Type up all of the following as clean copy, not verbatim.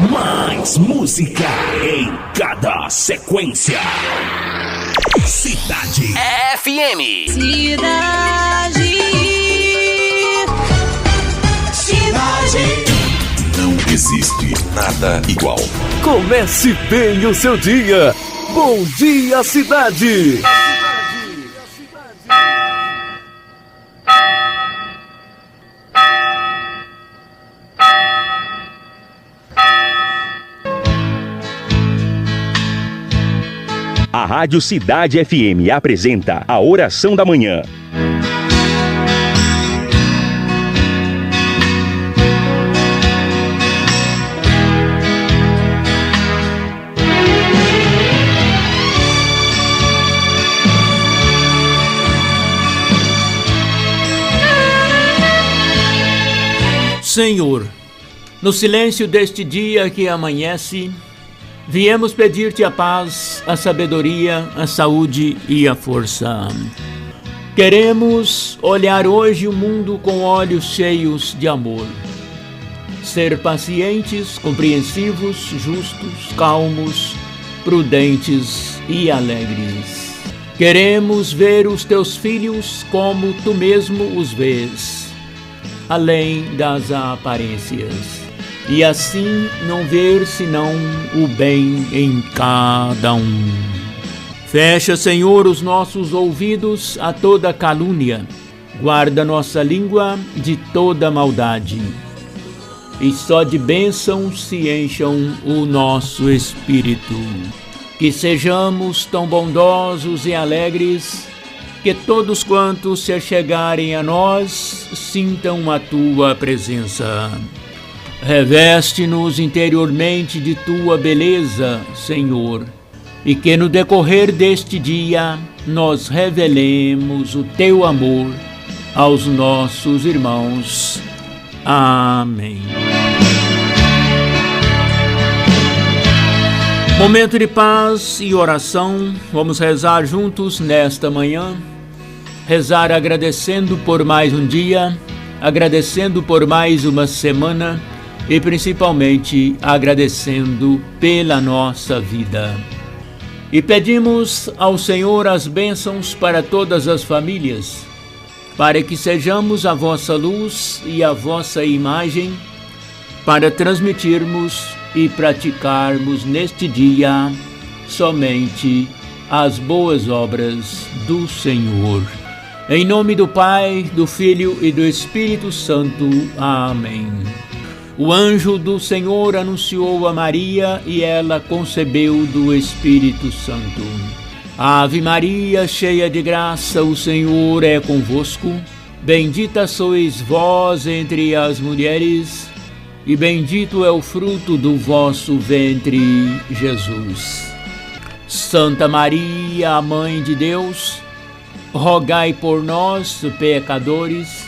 Mais música em cada sequência. Cidade FM. Cidade. Não existe nada igual. Comece bem o seu dia. Bom dia, cidade. A Rádio Cidade FM apresenta a Oração da Manhã. Senhor, no silêncio deste dia que amanhece, viemos pedir-te a paz, a sabedoria, a saúde e a força. Queremos olhar hoje o mundo com olhos cheios de amor. Ser pacientes, compreensivos, justos, calmos, prudentes e alegres. Queremos ver os teus filhos como tu mesmo os vês, além das aparências. E assim não ver senão o bem em cada um. Fecha, Senhor, os nossos ouvidos a toda calúnia. Guarda nossa língua de toda maldade. E só de bênçãos se encham o nosso espírito. Que sejamos tão bondosos e alegres, que todos quantos se chegarem a nós sintam a tua presença. Reveste-nos interiormente de tua beleza, Senhor, e que no decorrer deste dia nós revelemos o teu amor aos nossos irmãos. Amém. Momento de paz e oração. Vamos rezar juntos nesta manhã. Rezar agradecendo por mais um dia, agradecendo por mais uma semana, e principalmente agradecendo pela nossa vida. E pedimos ao Senhor as bênçãos para todas as famílias, para que sejamos a vossa luz e a vossa imagem, para transmitirmos e praticarmos neste dia somente as boas obras do Senhor. Em nome do Pai, do Filho e do Espírito Santo. Amém. O anjo do Senhor anunciou a Maria e ela concebeu do Espírito Santo. Ave Maria, cheia de graça, o Senhor é convosco. Bendita sois vós entre as mulheres, e bendito é o fruto do vosso ventre, Jesus. Santa Maria, a Mãe de Deus, rogai por nós, pecadores,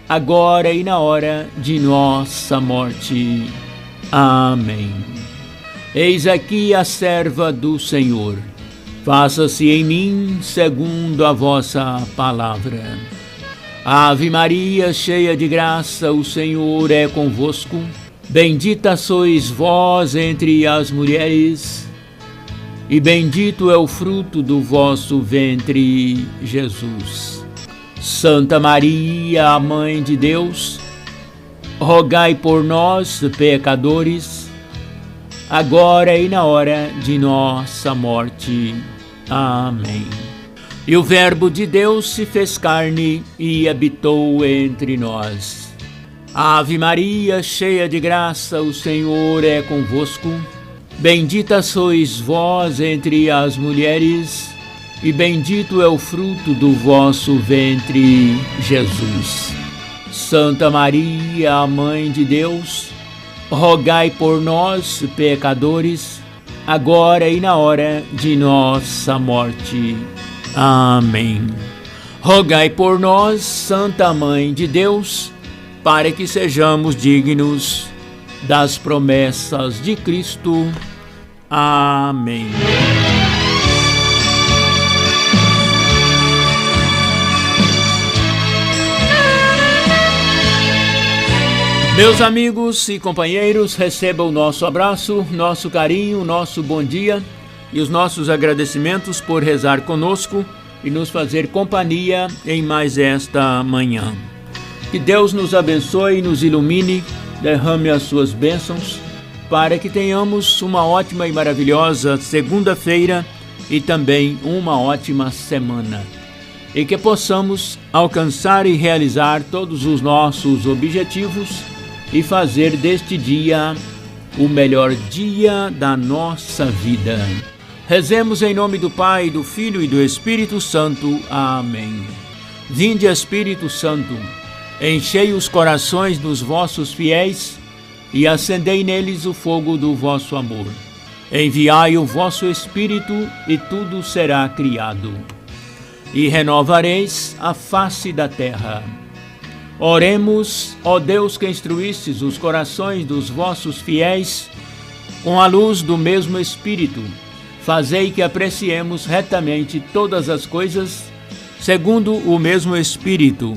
agora e na hora de nossa morte. Amém. Eis aqui a serva do Senhor. Faça-se em mim segundo a vossa palavra. Ave Maria, cheia de graça, o Senhor é convosco. Bendita sois vós entre as mulheres, e bendito é o fruto do vosso ventre, Jesus. Santa Maria, a Mãe de Deus, rogai por nós, pecadores, agora e na hora de nossa morte. Amém. E o Verbo de Deus se fez carne e habitou entre nós. Ave Maria, cheia de graça, o Senhor é convosco. Bendita sois vós entre as mulheres, e bendito é o fruto do vosso ventre, Jesus. Santa Maria, a Mãe de Deus, rogai por nós, pecadores, agora e na hora de nossa morte. Amém. Rogai por nós, Santa Mãe de Deus, para que sejamos dignos das promessas de Cristo. Amém. Meus amigos e companheiros, recebam o nosso abraço, nosso carinho, nosso bom dia e os nossos agradecimentos por rezar conosco e nos fazer companhia em mais esta manhã. Que Deus nos abençoe e nos ilumine, derrame as suas bênçãos para que tenhamos uma ótima e maravilhosa segunda-feira e também uma ótima semana. E que possamos alcançar e realizar todos os nossos objetivos e fazer deste dia o melhor dia da nossa vida. Rezemos em nome do Pai, do Filho e do Espírito Santo. Amém. Vinde, Espírito Santo, enchei os corações dos vossos fiéis e acendei neles o fogo do vosso amor. Enviai o vosso Espírito e tudo será criado, e renovareis a face da terra. Oremos, ó Deus, que instruístes os corações dos vossos fiéis com a luz do mesmo Espírito. Fazei que apreciemos retamente todas as coisas segundo o mesmo Espírito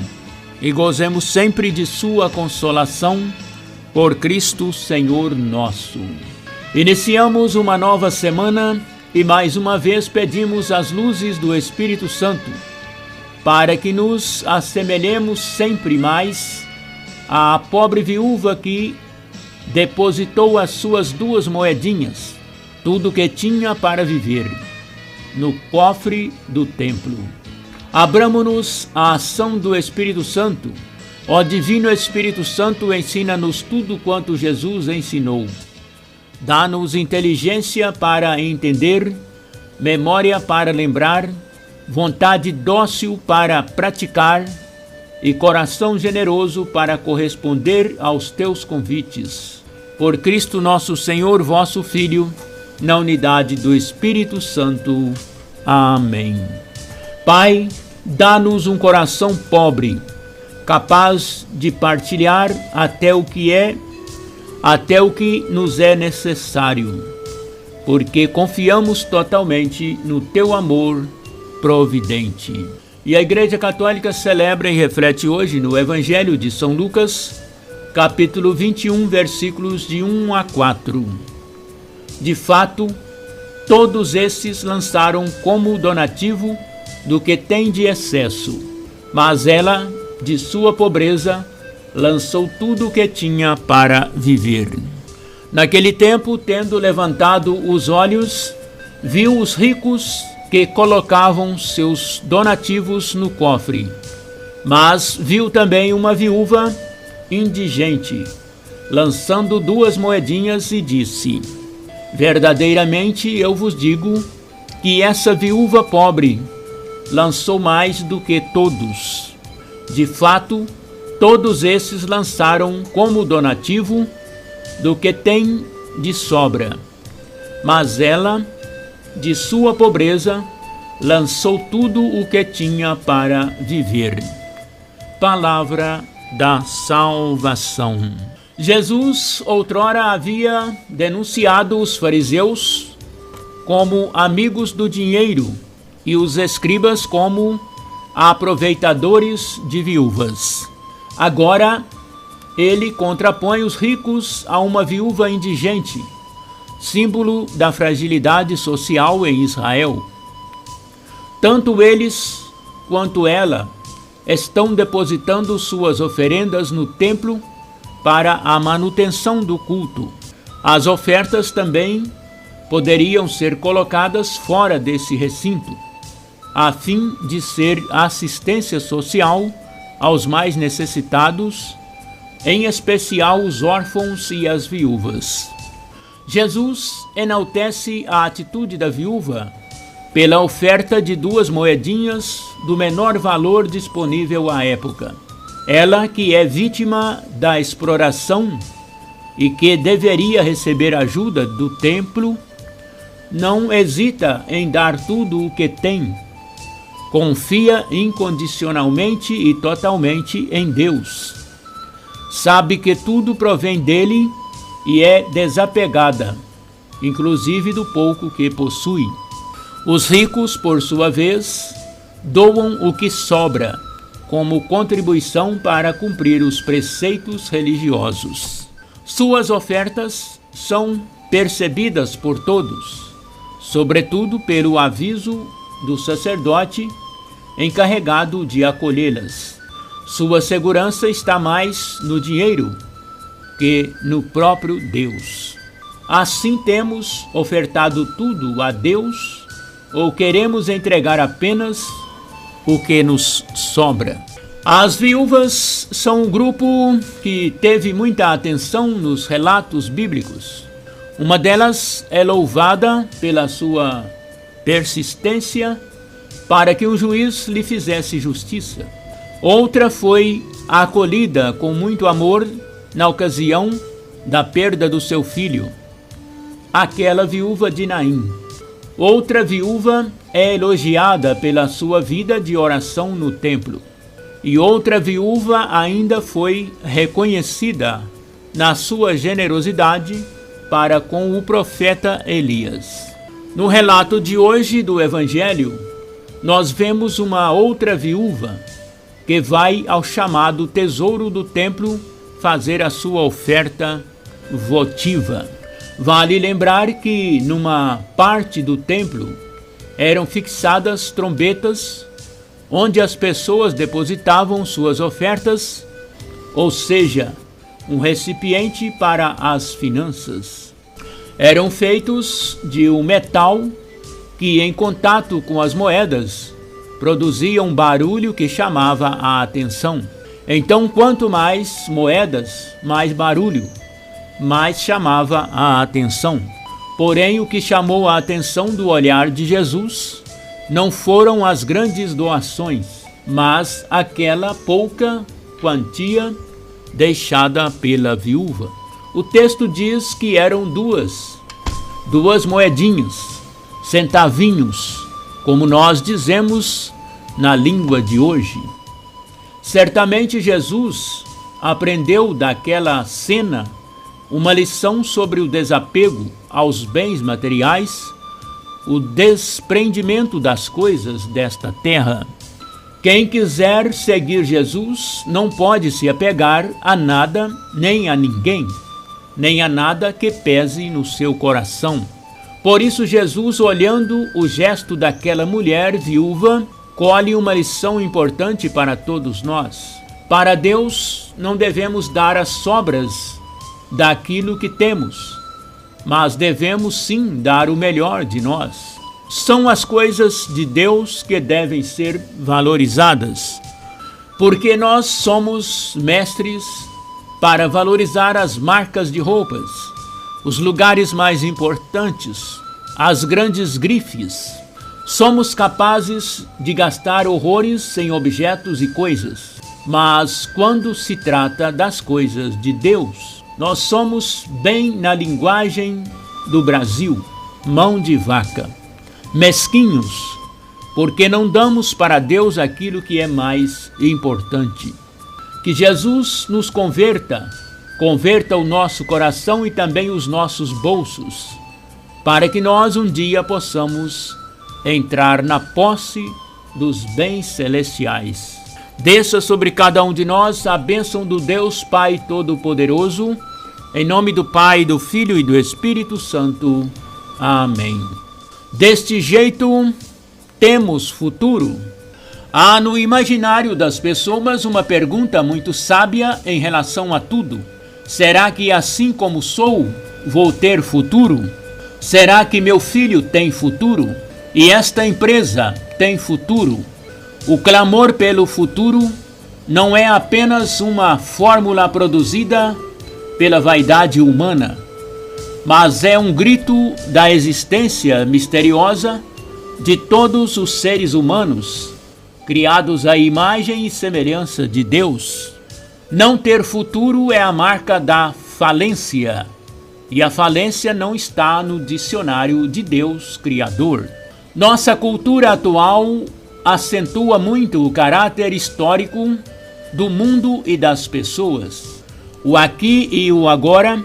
e gozemos sempre de sua consolação por Cristo Senhor nosso. Iniciamos uma nova semana e mais uma vez pedimos as luzes do Espírito Santo para que nos assemelhemos sempre mais à pobre viúva que depositou as suas 2 moedinhas, tudo que tinha para viver, no cofre do templo. Abramo-nos à ação do Espírito Santo. Ó Divino Espírito Santo, ensina-nos tudo quanto Jesus ensinou. Dá-nos inteligência para entender, memória para lembrar, vontade dócil para praticar e coração generoso para corresponder aos teus convites. Por Cristo nosso Senhor, vosso Filho, na unidade do Espírito Santo. Amém. Pai, dá-nos um coração pobre, capaz de partilhar até o que nos é necessário, porque confiamos totalmente no teu amor providente. E a Igreja Católica celebra e reflete hoje no Evangelho de São Lucas, capítulo 21, versículos de 1 a 4. De fato, todos esses lançaram como donativo do que tem de excesso, mas ela, de sua pobreza, lançou tudo o que tinha para viver. Naquele tempo, tendo levantado os olhos, viu os ricos que colocavam seus donativos no cofre, mas viu também uma viúva indigente, lançando 2 moedinhas e disse: verdadeiramente eu vos digo que essa viúva pobre lançou mais do que todos. De fato, todos esses lançaram como donativo do que tem de sobra, mas ela, de sua pobreza, lançou tudo o que tinha para viver. Palavra da salvação. Jesus outrora havia denunciado os fariseus como amigos do dinheiro e os escribas como aproveitadores de viúvas. Agora, ele contrapõe os ricos a uma viúva indigente, símbolo da fragilidade social em Israel. Tanto eles quanto ela estão depositando suas oferendas no templo para a manutenção do culto. As ofertas também poderiam ser colocadas fora desse recinto, a fim de ser assistência social aos mais necessitados, em especial os órfãos e as viúvas. Jesus enaltece a atitude da viúva pela oferta de 2 moedinhas do menor valor disponível à época. Ela, que é vítima da exploração e que deveria receber ajuda do templo, não hesita em dar tudo o que tem. Confia incondicionalmente e totalmente em Deus. Sabe que tudo provém dele e é desapegada, inclusive do pouco que possui. Os ricos, por sua vez, doam o que sobra como contribuição para cumprir os preceitos religiosos. Suas ofertas são percebidas por todos, sobretudo pelo aviso do sacerdote encarregado de acolhê-las. Sua segurança está mais no dinheiro que no próprio Deus. Assim temos ofertado tudo a Deus ou queremos entregar apenas o que nos sobra? As viúvas são um grupo que teve muita atenção nos relatos bíblicos. Uma delas é louvada pela sua persistência para que um juiz lhe fizesse justiça. Outra foi acolhida com muito amor na ocasião da perda do seu filho, aquela viúva de Naim. Outra viúva é elogiada pela sua vida de oração no templo. E outra viúva ainda foi reconhecida na sua generosidade para com o profeta Elias. No relato de hoje do Evangelho, nós vemos uma outra viúva que vai ao chamado tesouro do templo fazer a sua oferta votiva. Vale lembrar que numa parte do templo eram fixadas trombetas onde as pessoas depositavam suas ofertas, ou seja, um recipiente para as finanças. Eram feitos de um metal que, em contato com as moedas, produzia um barulho que chamava a atenção. Então, quanto mais moedas, mais barulho, mais chamava a atenção. Porém, o que chamou a atenção do olhar de Jesus não foram as grandes doações, mas aquela pouca quantia deixada pela viúva. O texto diz que eram duas moedinhas, centavinhos, como nós dizemos na língua de hoje. Certamente Jesus aprendeu daquela cena uma lição sobre o desapego aos bens materiais, o desprendimento das coisas desta terra. Quem quiser seguir Jesus não pode se apegar a nada nem a ninguém, nem a nada que pese no seu coração. Por isso Jesus, olhando o gesto daquela mulher viúva, colhe uma lição importante para todos nós. Para Deus não devemos dar as sobras daquilo que temos, mas devemos sim dar o melhor de nós. São as coisas de Deus que devem ser valorizadas, porque nós somos mestres para valorizar as marcas de roupas, os lugares mais importantes, as grandes grifes. Somos capazes de gastar horrores em objetos e coisas, mas quando se trata das coisas de Deus, nós somos, bem na linguagem do Brasil, mão de vaca, mesquinhos, porque não damos para Deus aquilo que é mais importante. Que Jesus nos converta o nosso coração e também os nossos bolsos, para que nós um dia possamos entrar na posse dos bens celestiais. Desça sobre cada um de nós a bênção do Deus Pai Todo-Poderoso, em nome do Pai, do Filho e do Espírito Santo. Amém. Deste jeito, temos futuro. Há no imaginário das pessoas uma pergunta muito sábia em relação a tudo. Será que assim como sou, vou ter futuro? Será que meu filho tem futuro? E esta empresa tem futuro? O clamor pelo futuro não é apenas uma fórmula produzida pela vaidade humana, mas é um grito da existência misteriosa de todos os seres humanos, criados à imagem e semelhança de Deus. Não ter futuro é a marca da falência, e a falência não está no dicionário de Deus Criador. Nossa cultura atual acentua muito o caráter histórico do mundo e das pessoas. O aqui e o agora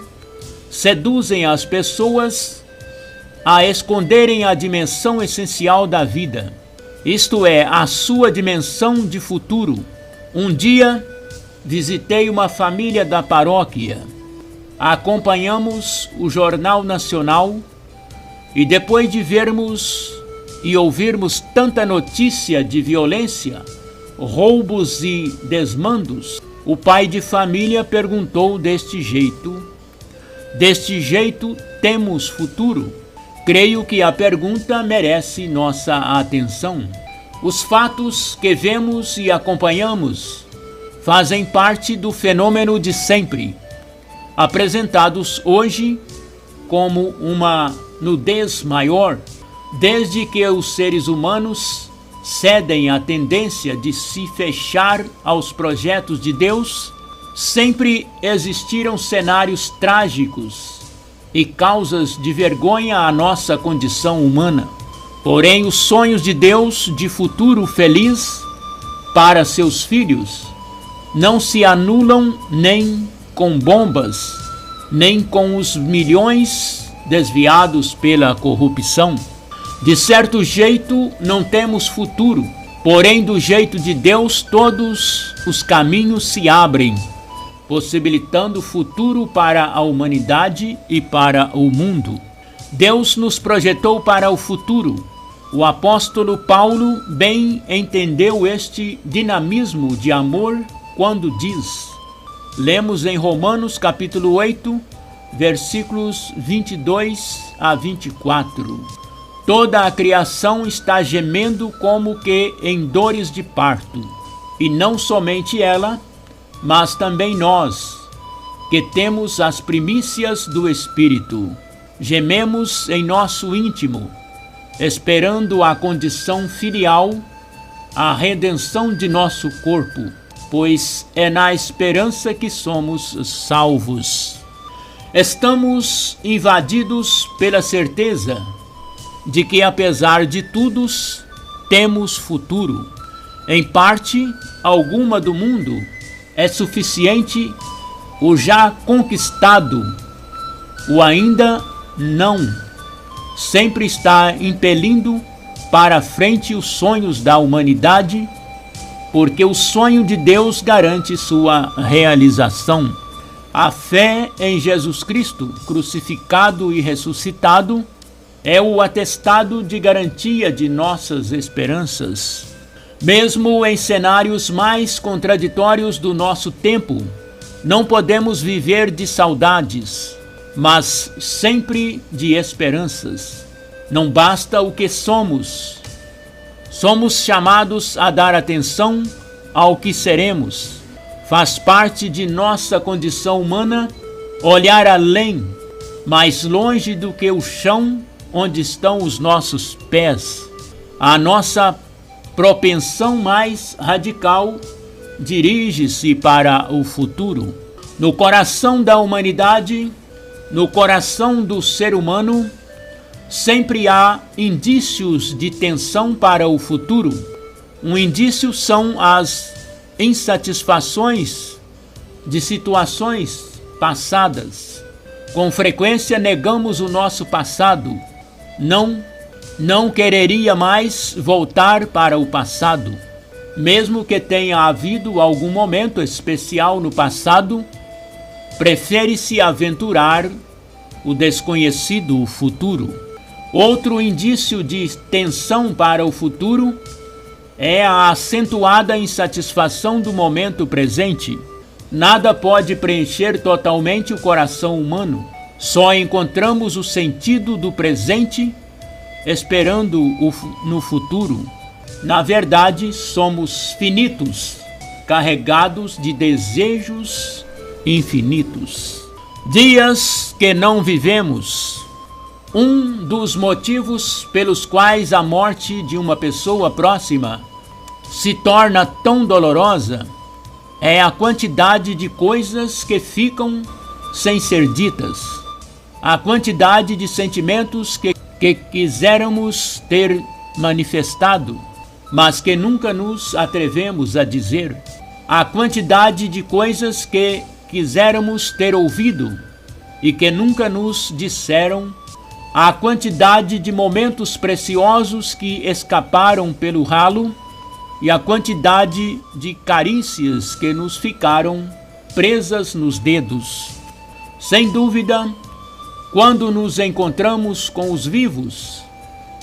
seduzem as pessoas a esconderem a dimensão essencial da vida, isto é, a sua dimensão de futuro, Um dia, visitei uma família da paróquia. Acompanhamos o Jornal Nacional e depois de vermos e ouvirmos tanta notícia de violência, roubos e desmandos, o pai de família perguntou deste jeito temos futuro? Creio que a pergunta merece nossa atenção. Os fatos que vemos e acompanhamos fazem parte do fenômeno de sempre, apresentados hoje como uma nudez maior, desde que os seres humanos cedem à tendência de se fechar aos projetos de Deus. Sempre existiram cenários trágicos e causas de vergonha à nossa condição humana. Porém, os sonhos de Deus de futuro feliz para seus filhos não se anulam nem com bombas, nem com os milhões desviados pela corrupção. De certo jeito, não temos futuro, porém, do jeito de Deus, todos os caminhos se abrem, possibilitando futuro para a humanidade e para o mundo. Deus nos projetou para o futuro. O apóstolo Paulo bem entendeu este dinamismo de amor quando diz, lemos em Romanos capítulo 8, versículos 22 a 24. Toda a criação está gemendo como que em dores de parto, e não somente ela, mas também nós, que temos as primícias do Espírito. Gememos em nosso íntimo, esperando a condição filial, a redenção de nosso corpo, pois é na esperança que somos salvos. Estamos invadidos pela certeza de que, apesar de tudo, temos futuro. Em parte alguma do mundo, é suficiente o já conquistado, o ainda não. Sempre está impelindo para frente os sonhos da humanidade, porque o sonho de Deus garante sua realização. A fé em Jesus Cristo, crucificado e ressuscitado, é o atestado de garantia de nossas esperanças. Mesmo em cenários mais contraditórios do nosso tempo, não podemos viver de saudades, mas sempre de esperanças. Não basta o que somos. Somos chamados a dar atenção ao que seremos. Faz parte de nossa condição humana olhar além, mais longe do que o chão onde estão os nossos pés. A nossa propensão mais radical dirige-se para o futuro. No coração da humanidade, no coração do ser humano, sempre há indícios de tensão para o futuro. Um indício são as insatisfações de situações passadas. Com frequência negamos o nosso passado. Não quereria mais voltar para o passado. Mesmo que tenha havido algum momento especial no passado, prefere-se aventurar o desconhecido, o futuro. Outro indício de tensão para o futuro é a acentuada insatisfação do momento presente. Nada pode preencher totalmente o coração humano. Só encontramos o sentido do presente esperando no futuro. Na verdade, somos finitos, carregados de desejos infinitos. Dias que não vivemos. Um dos motivos pelos quais a morte de uma pessoa próxima se torna tão dolorosa é a quantidade de coisas que ficam sem ser ditas, a quantidade de sentimentos que quiséramos ter manifestado, mas que nunca nos atrevemos a dizer, a quantidade de coisas que quiséramos ter ouvido e que nunca nos disseram, a quantidade de momentos preciosos que escaparam pelo ralo e a quantidade de carícias que nos ficaram presas nos dedos. Sem dúvida, quando nos encontramos com os vivos,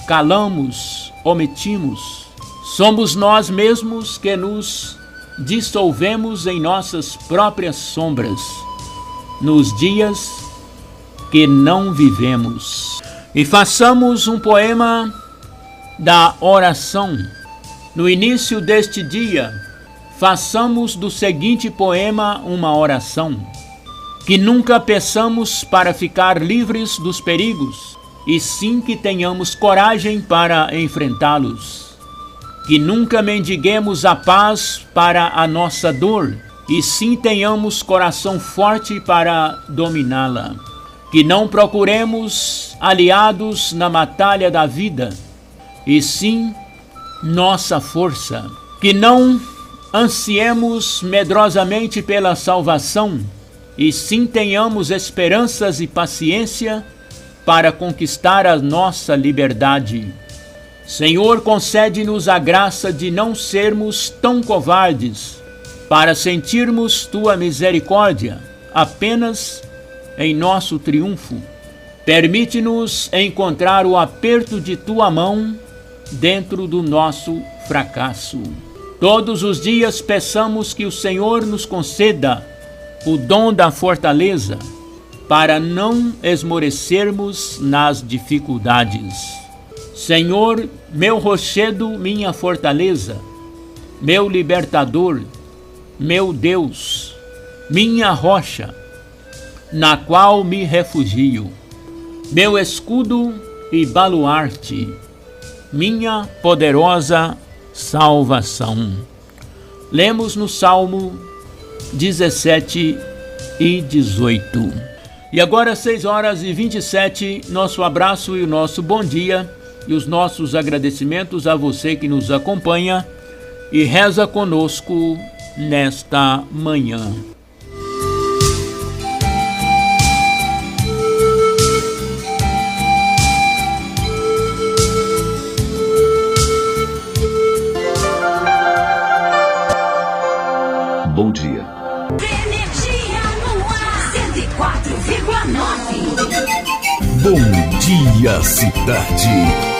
calamos, omitimos. Somos nós mesmos que nos dissolvemos em nossas próprias sombras, nos dias que não vivemos. E façamos um poema da oração. No início deste dia, façamos do seguinte poema uma oração. Que nunca peçamos para ficar livres dos perigos, e sim que tenhamos coragem para enfrentá-los. Que nunca mendiguemos a paz para a nossa dor, e sim tenhamos coração forte para dominá-la. Que não procuremos aliados na batalha da vida, e sim nossa força. Que não ansiemos medrosamente pela salvação, e sim tenhamos esperanças e paciência para conquistar a nossa liberdade. Senhor, concede-nos a graça de não sermos tão covardes, para sentirmos Tua misericórdia apenas em nosso triunfo. Permite-nos encontrar o aperto de Tua mão dentro do nosso fracasso. Todos os dias peçamos que o Senhor nos conceda o dom da fortaleza para não esmorecermos nas dificuldades. Senhor, meu rochedo, minha fortaleza, meu libertador, meu Deus, minha rocha, na qual me refugio, meu escudo e baluarte, minha poderosa salvação. Lemos no Salmo 17 e 18. E agora 6h27, nosso abraço e o nosso bom dia e os nossos agradecimentos a você que nos acompanha e reza conosco nesta manhã. Bom dia. Energia no ar, 104,9. Bom dia, cidade.